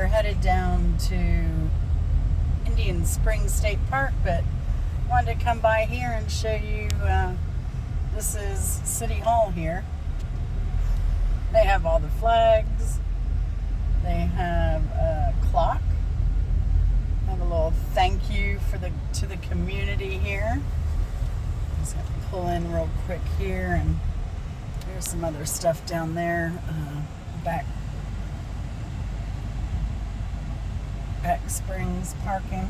we're headed down to Indian Springs State Park, but wanted to come by here and show you, this is City Hall here. They have all the flags. They have a clock. They have a little thank you to the community here. Just have to pull in real quick here, and there's some other stuff down there, back Springs parking.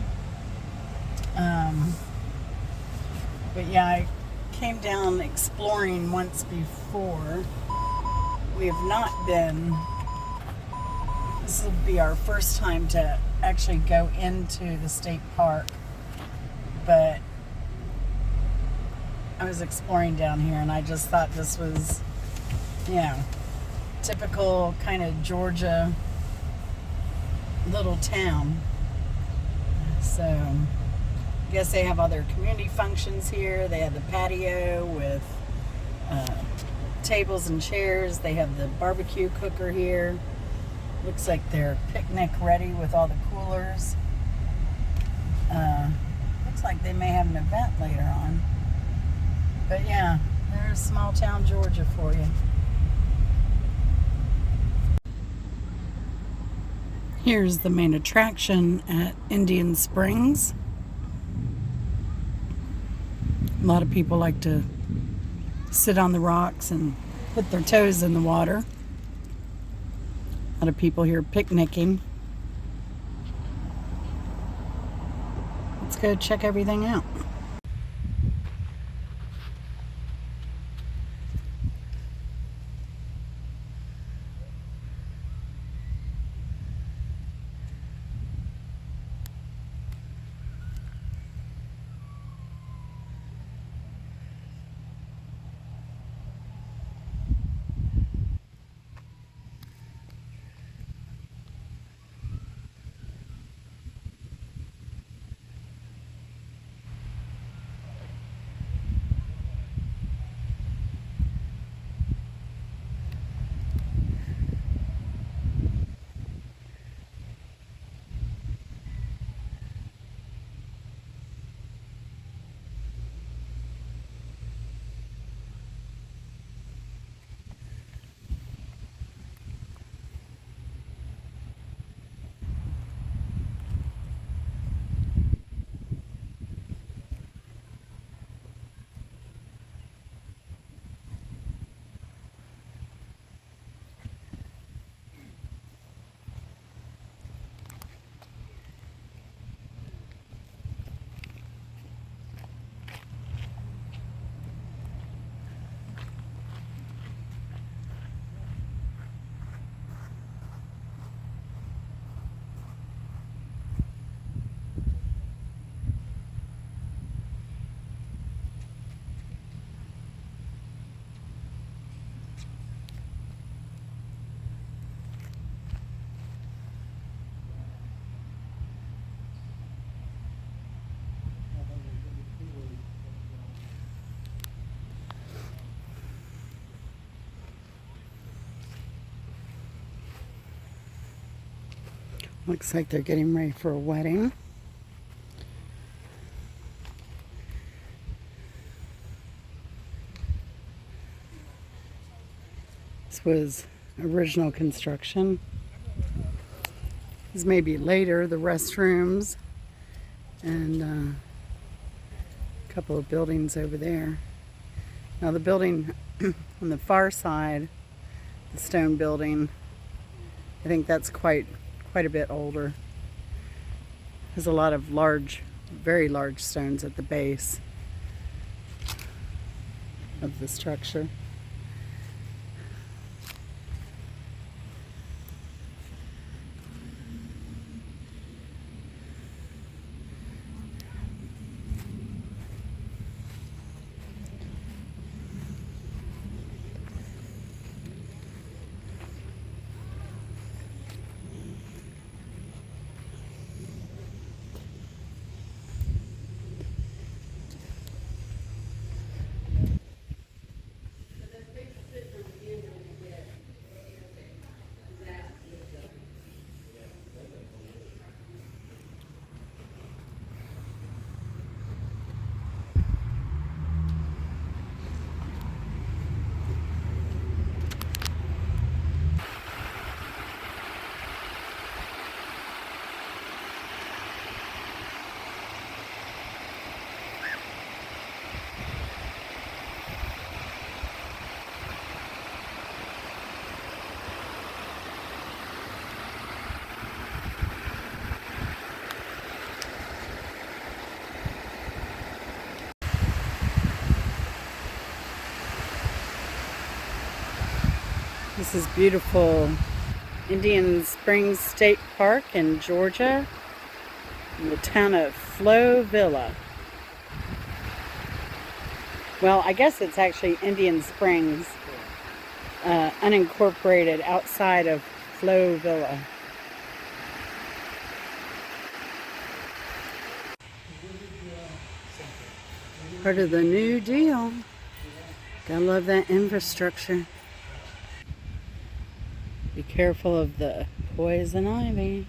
But yeah, I came down exploring once before. We have not been. This will be our first time to actually go into the state park, but I was exploring down here and I just thought this was, typical kind of Georgia little town. So I guess they have other community functions here. They have the patio with tables and chairs. They have the barbecue cooker here. Looks like they're picnic ready with all the coolers. Looks like they may have an event later on. But yeah, there's small town Georgia for you. Here's the main attraction at Indian Springs. A lot of people like to sit on the rocks and put their toes in the water. A lot of people here picnicking. Let's go check everything out. Looks like they're getting ready for a wedding. This was original construction. This may be later, the restrooms and a couple of buildings over there. Now the building on the far side, the stone building, I think that's quite a bit older. There's a lot of large, very large stones at the base of the structure. This is beautiful Indian Springs State Park in Georgia, in the town of Flowvilla. Well, I guess it's actually Indian Springs, unincorporated outside of Flowvilla. Part of the New Deal. Gotta love that infrastructure. Be careful of the poison ivy.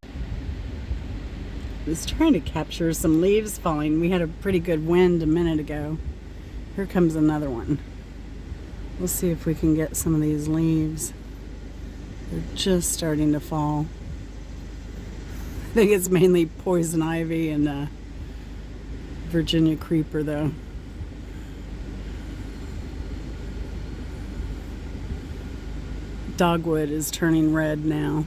I was trying to capture some leaves falling. We had a pretty good wind a minute ago. Here comes another one. We'll see if we can get some of these leaves. They're just starting to fall. I think it's mainly poison ivy and Virginia creeper though. Dogwood is turning red now.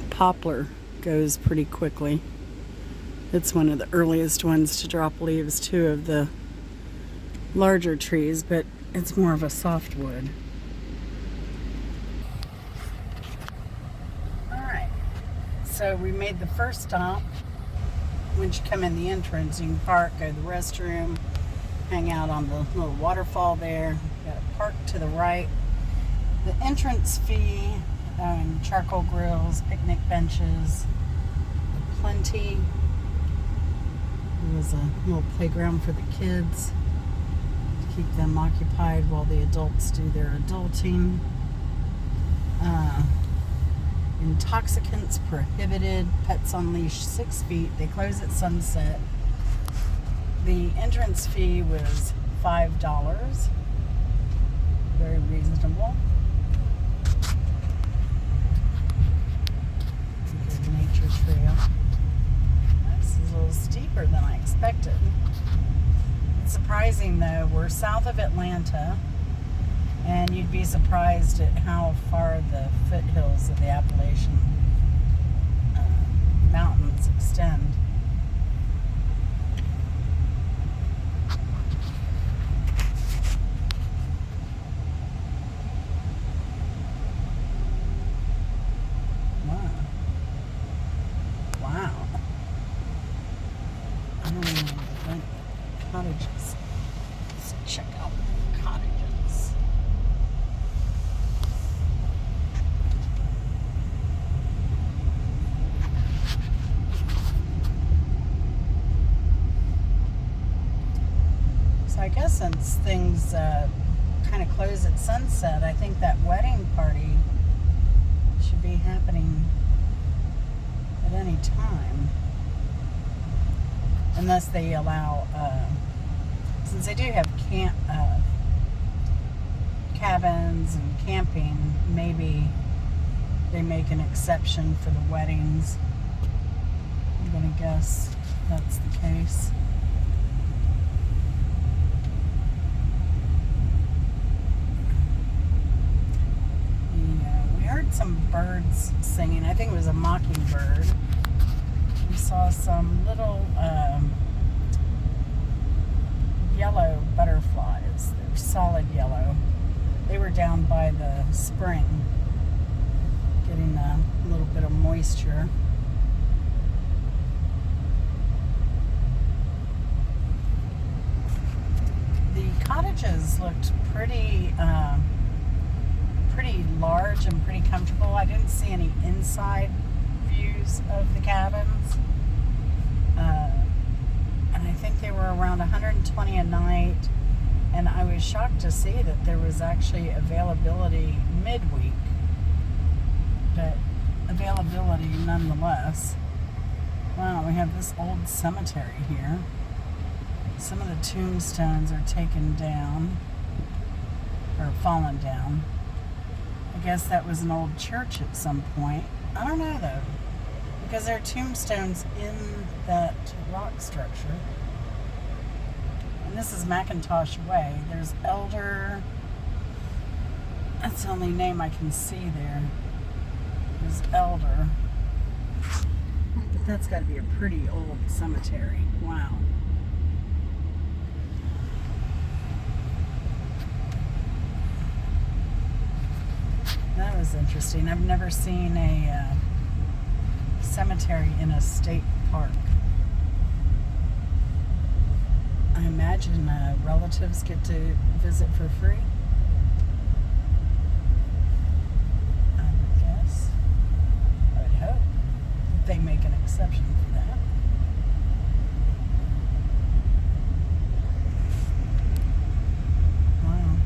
Poplar goes pretty quickly. It's one of the earliest ones to drop leaves too of the larger trees, but it's more of a softwood. Alright, so we made the first stop. Once you come in the entrance, you can park, go to the restroom, hang out on the little waterfall there. Got a park to the right. The entrance fee, charcoal grills, picnic benches, plenty. There was a little playground for the kids to keep them occupied while the adults do their adulting. Intoxicants prohibited, pets on leash 6 feet. They close at sunset. The entrance fee was $5. Very reasonable. Good nature trail. This is a little steeper than I expected. It's surprising though, we're south of Atlanta, and you'd be surprised at how far the foothills of the Appalachian Mountains extend. Cottages. Let's check out the cottages. So I guess since things kind of close at sunset, I think that wedding party should be happening at any time. Unless they allow, since they do have cabins and camping, maybe they make an exception for the weddings. I'm gonna guess that's the case. Yeah, we heard some birds singing. I think it was a mockingbird. We saw some little yellow butterflies. They're solid yellow. They were down by the spring, getting a little bit of moisture. The cottages looked pretty large and pretty comfortable. I didn't see any inside views of the cabins, and I think they were around $120 a night, and I was shocked to see that there was actually availability midweek, but availability nonetheless. Wow, we have this old cemetery here. Some of the tombstones are taken down, or fallen down. I guess that was an old church at some point. I don't know though, because there are tombstones in that rock structure. And this is Macintosh Way. There's Elder. That's the only name I can see there. There's Elder. But that's got to be a pretty old cemetery. Wow. That was interesting. I've never seen a cemetery in a state park. I imagine relatives get to visit for free. I would guess. I would hope they make an exception for that. Wow.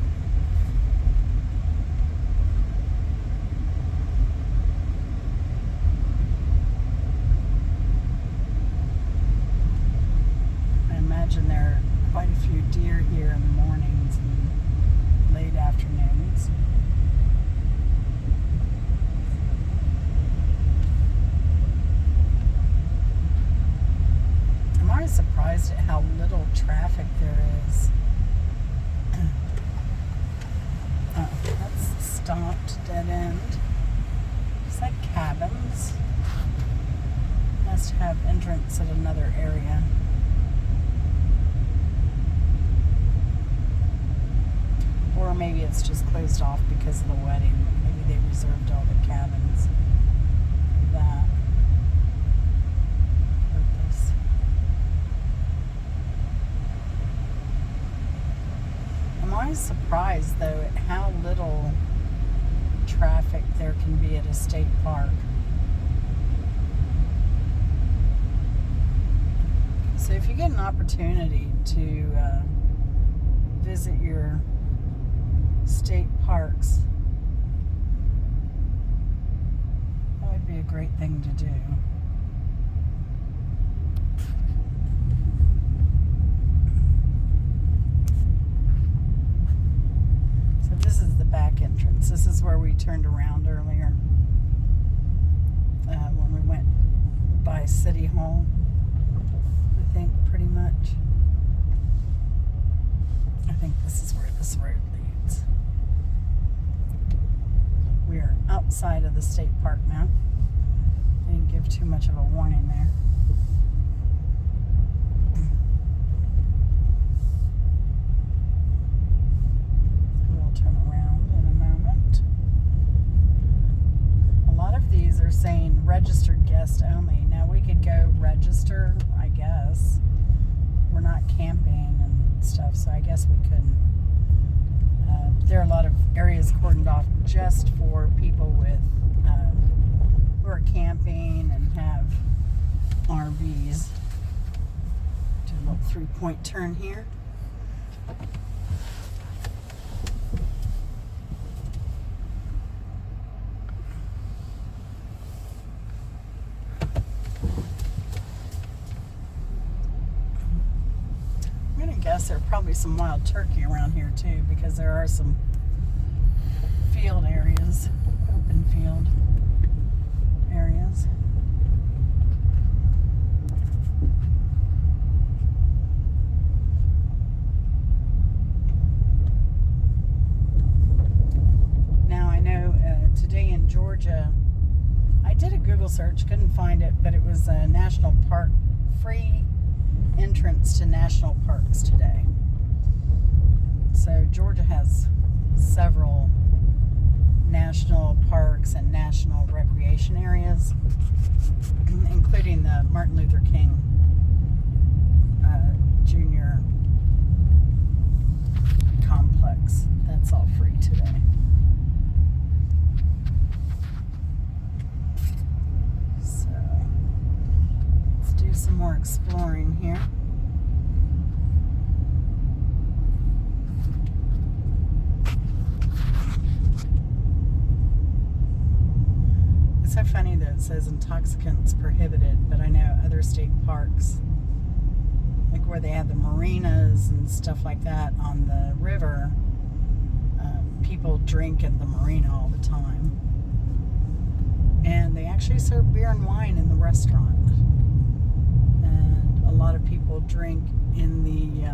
I imagine there are quite a few deer here in the mornings and late afternoons. I'm always surprised at how little traffic there is. Oh, that's stopped, dead end. Is that cabins? Must have entrance at another area. Or maybe it's just closed off because of the wedding. Maybe they reserved all the cabins for that purpose. I'm always surprised, though, at how little traffic there can be at a state park. So if you get an opportunity to visit your state parks, that would be a great thing to do. So this is the back entrance. This is where we turned around earlier when we went by City Hall, I think, pretty much. I think this is where this road leads. We are outside of the state park now. Didn't give too much of a warning there. We'll turn around in a moment. A lot of these are saying registered guest only. Now we could go register, I guess. We're not camping and stuff, so I guess we couldn't. There are a lot of areas cordoned off just for people with who are camping and have RVs. Do a little 3-point turn here. There are probably some wild turkey around here too, because there are some field areas, open field areas. Now I know today in Georgia, I did a Google search, couldn't find it, but it was a national park free entrance to national parks today. So Georgia has several national parks and national recreation areas, including the Martin Luther King Jr. complex. That's all free today. So let's do some more exploring here. It's so funny that it says intoxicants prohibited, but I know other state parks, like where they have the marinas and stuff like that on the river, people drink at the marina all the time. And they actually serve beer and wine in the restaurant. And a lot of people drink in the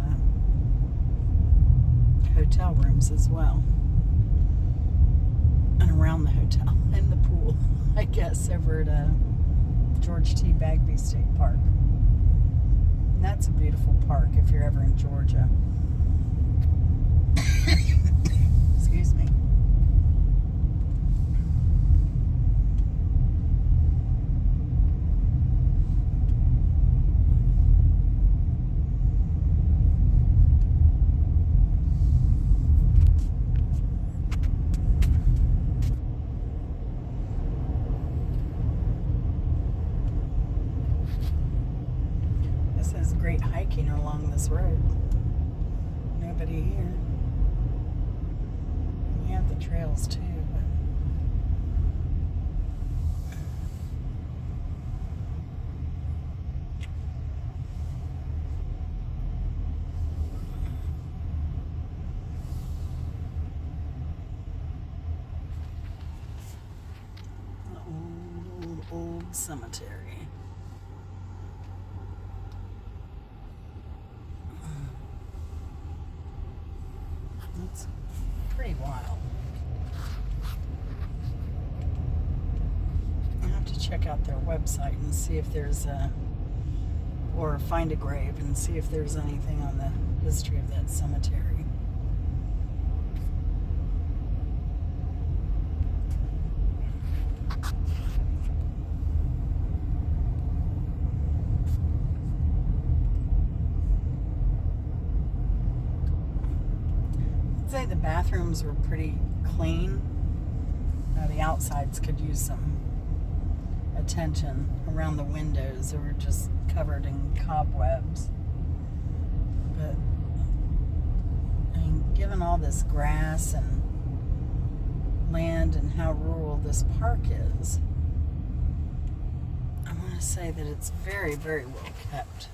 hotel rooms as well. And around the hotel, in the pool, I guess, over at George T. Bagby State Park. And that's a beautiful park if you're ever in Georgia. Excuse me. Says great hiking along this road. Nobody here. You have the trails too, but the old cemetery. That's pretty wild. I have to check out their website and see if there's or find a grave and see if there's anything on the history of that cemetery. I'd say the bathrooms were pretty clean. The outsides could use some attention. Around the windows, they were just covered in cobwebs. But I mean, given all this grass and land and how rural this park is, I want to say that it's very, very well kept.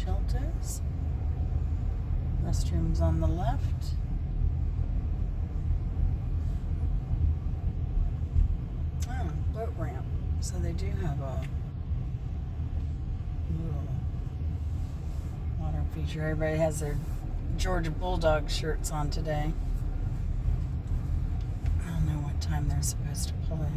Shelters, restrooms on the left. Oh, boat ramp. So they do have a little water feature. Everybody has their Georgia Bulldog shirts on today. I don't know what time they're supposed to play.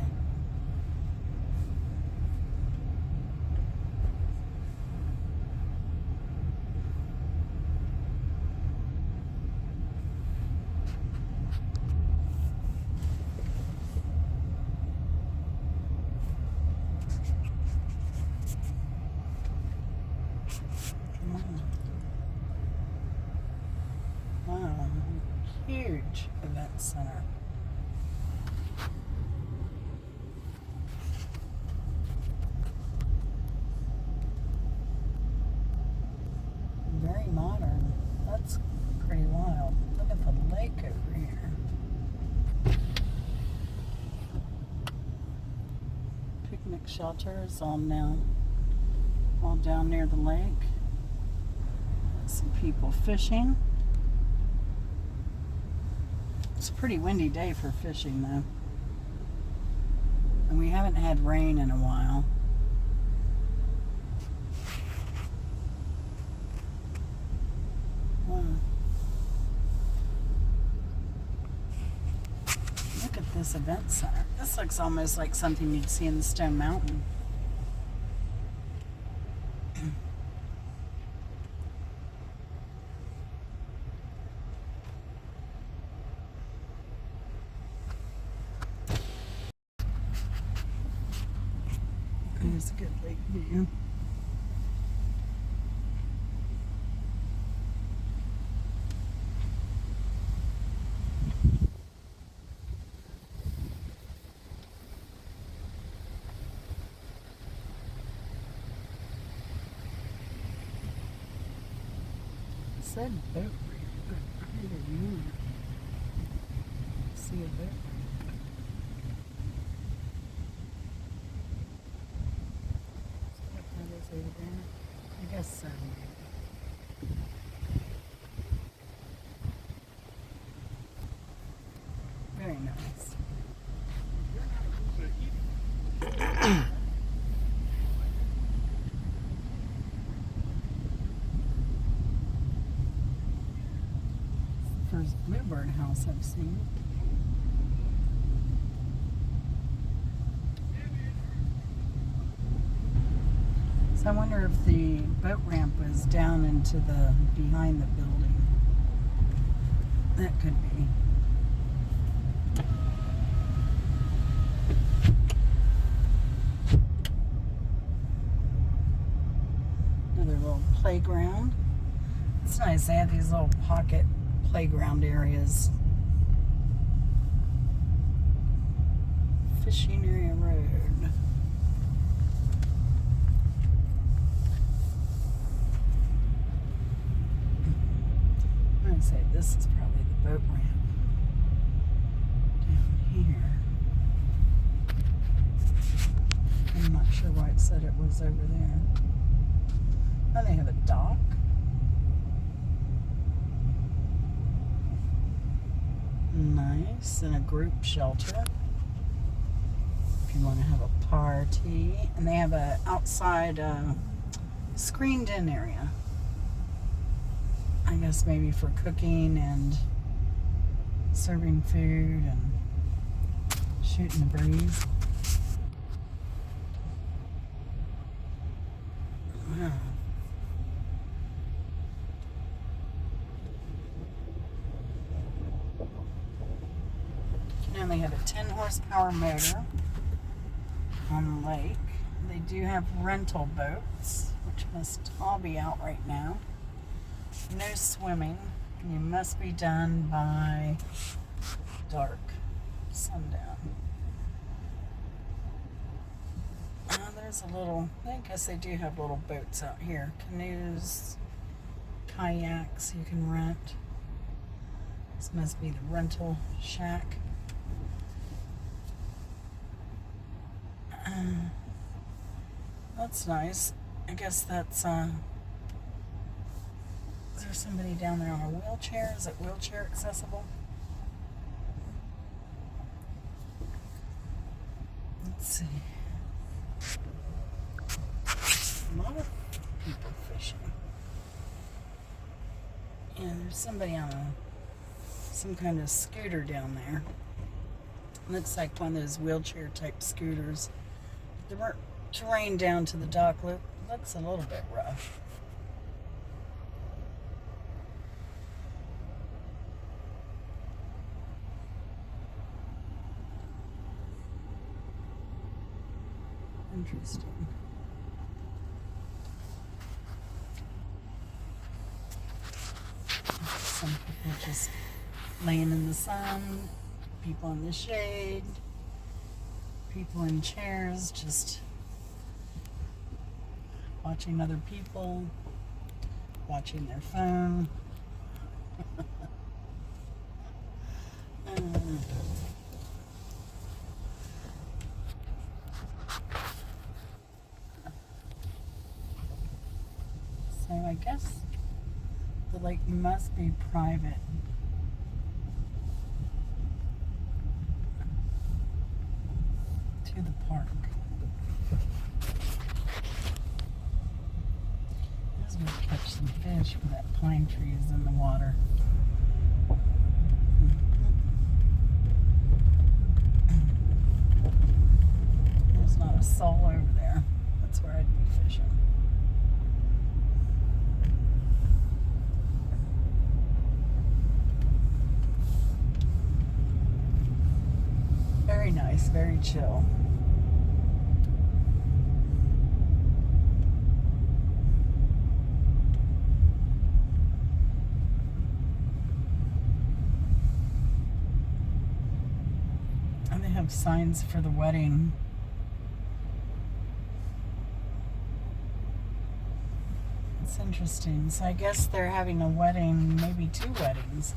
Wow, huge event center. Very modern. That's pretty wild. Look at the lake over here. Picnic shelters all down near the lake. Some people fishing. It's a pretty windy day for fishing though. And we haven't had rain in a while. Wow. Look at this event center. This looks almost like something you'd see in the Stone Mountain. There's a good lake view. It said boat ramp, but I didn't know. See a boat ramp. Over there? I guess so. Very nice. It's the first bluebird house I've seen. So I wonder if the boat ramp was down into the behind the building. That could be. Another little playground. It's nice. nice. They have these little pocket playground areas. Fishing Area Road. I'm going to say this is probably the boat ramp down here. I'm not sure why it said it was over there. Oh, they have a dock. Nice. And a group shelter if you want to have a party. And they have a outside screened in area. I guess maybe for cooking and serving food and shooting the breeze. Wow. You can only have a 10 horsepower motor on the lake. They do have rental boats, which must all be out right now. No swimming. You must be done by dark, sundown. There's a little, I guess they do have little boats out here. Canoes, kayaks you can rent. This must be the rental shack. That's nice. I guess that's, is there somebody down there on a wheelchair? Is it wheelchair accessible? Let's see. A lot of people fishing. Yeah, there's somebody on some kind of scooter down there. Looks like one of those wheelchair type scooters. The terrain down to the dock looks a little bit rough. Interesting. Some people just laying in the sun, people in the shade, people in chairs just watching other people, watching their phone. So I guess the lake must be private. To the park. I was going to catch some fish where that pine tree is in the water. There's not a soul over there. That's where I'd be fishing. Very nice, very chill. And they have signs for the wedding. It's interesting. So I guess they're having a wedding, maybe 2 weddings.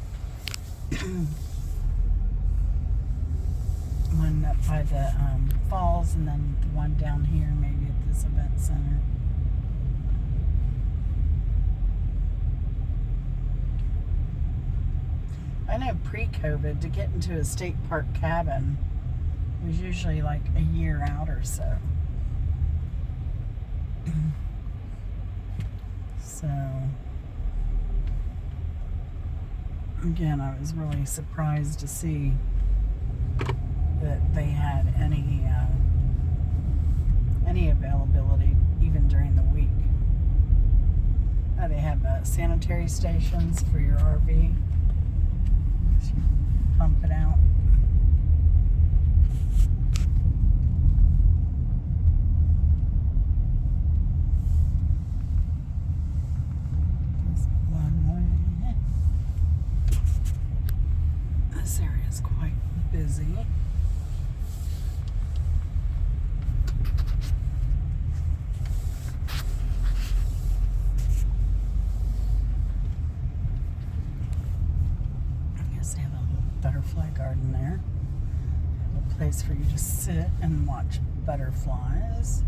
One up by the falls and then the one down here maybe at this event center. I know pre-COVID to get into a state park cabin was usually like a year out or so. So again, I was really surprised to see that they had any availability even during the week. They have sanitary stations for your RV. Just pump it out. There's one way. busy. I guess they have a little butterfly garden there. A place for you to sit and watch butterflies.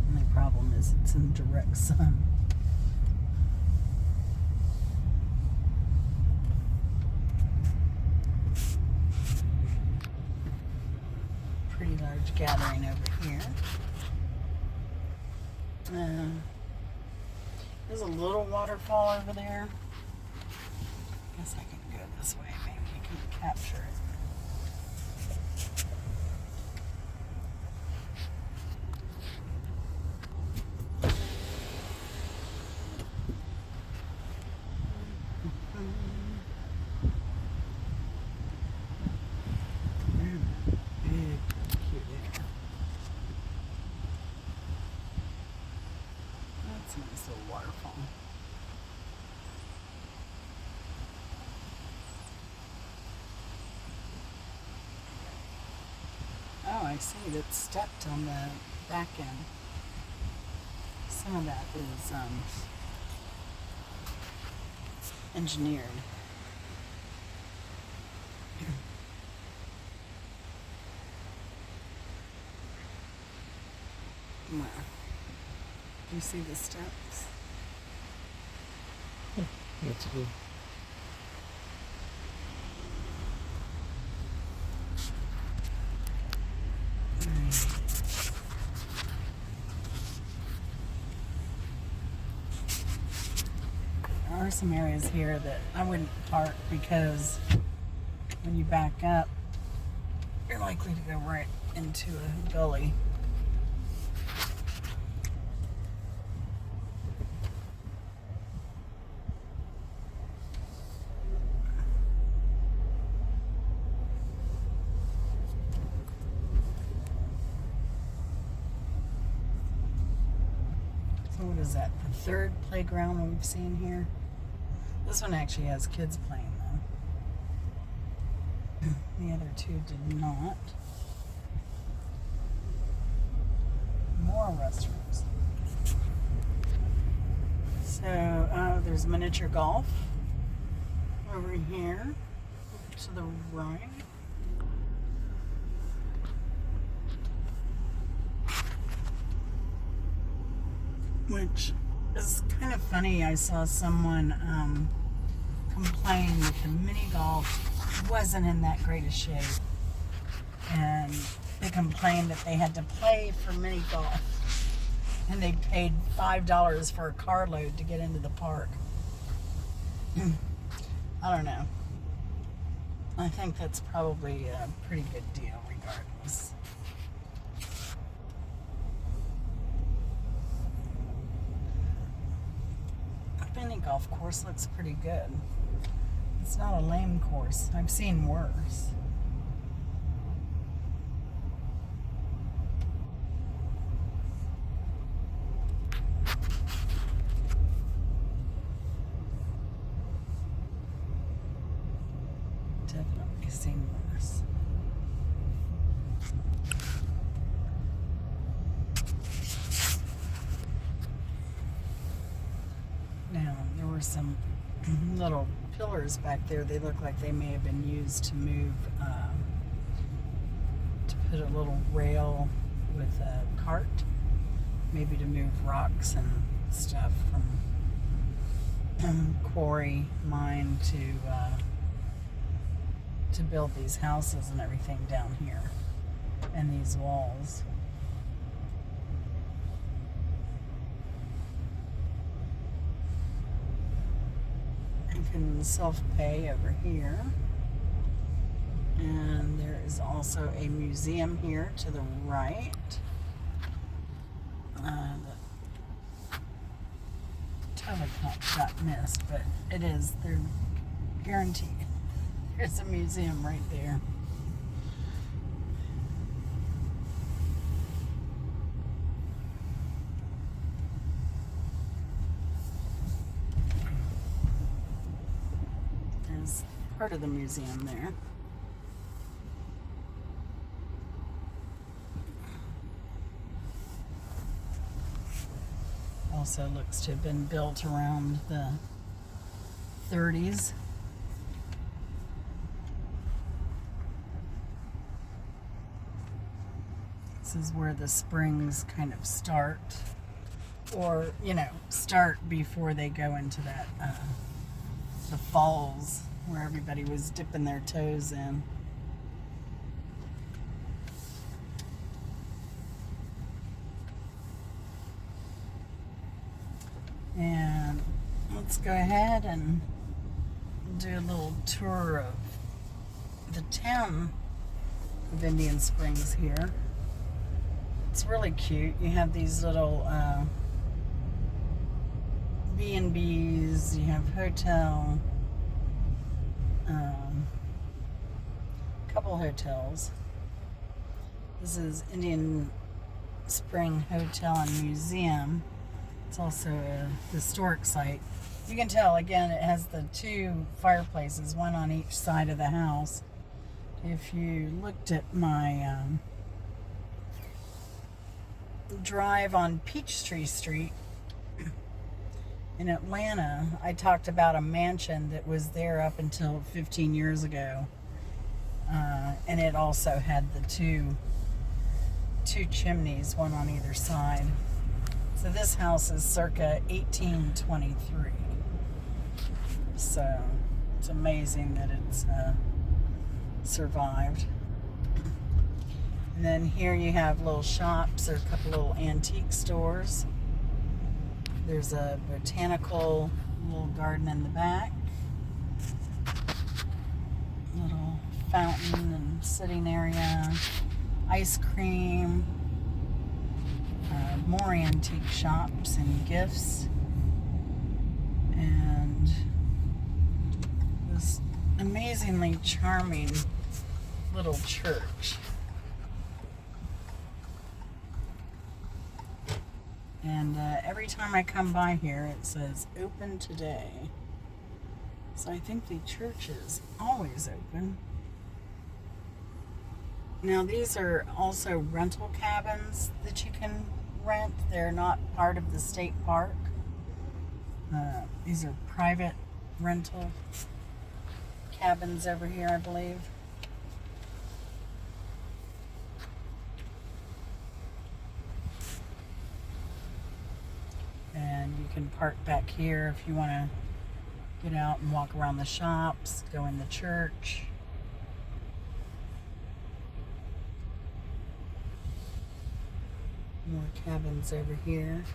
The only problem is it's in direct sun. Pretty large gathering over here. There's a little waterfall over there. Guess I can go this way. Maybe you can capture it. Nice little waterfall. Oh, I see that stepped on the back end. Some of that is engineered. Wow. Do you see the steps? That's cool. There are some areas here that I wouldn't park because when you back up, you're likely to go right into a gully. So what is that? The third playground we've seen here? This one actually has kids playing though. The other two did not. More restrooms. So there's miniature golf over here to the right. Which is kind of funny. I saw someone complain that the mini golf wasn't in that great a shape. And they complained that they had to play for mini golf. And they paid $5 for a carload to get into the park. I don't know. I think that's probably a pretty good deal regardless. Mini golf course looks pretty good. It's not a lame course. I've seen worse. Definitely seen worse. Now, there were some little pillars back there. They look like they may have been used to move, to put a little rail with a cart, maybe to move rocks and stuff from quarry mine to build these houses and everything down here and these walls. You can self-pay over here. And there is also a museum here to the right. The telecom got missed, but it is, they're guaranteed. There's a museum right there. There's part of the museum there. Also looks to have been built around the 30s. This is where the springs kind of start, or, you know, start before they go into that, the falls where everybody was dipping their toes in. And let's go ahead and do a little tour of the town of Indian Springs here. It's really cute. You have these little B&Bs, you have hotel, couple hotels. This is Indian Spring Hotel and Museum. It's also a historic site. You can tell, again, it has the two fireplaces, one on each side of the house. If you looked at my drive on Peachtree Street in Atlanta, I talked about a mansion that was there up until 15 years ago. And it also had the two chimneys, one on either side. So this house is circa 1823. So it's amazing that it's survived. And then here you have little shops or a couple little antique stores. There's a botanical little garden in the back. Little fountain and sitting area. Ice cream. More antique shops and gifts. And this amazingly charming little church. And every time I come by here, it says open today. So I think the church is always open. Now these are also rental cabins that you can rent. They're not part of the state park. These are private rental cabins over here, I believe. And you can park back here if you want to get out and walk around the shops, go in the church. More cabins over here.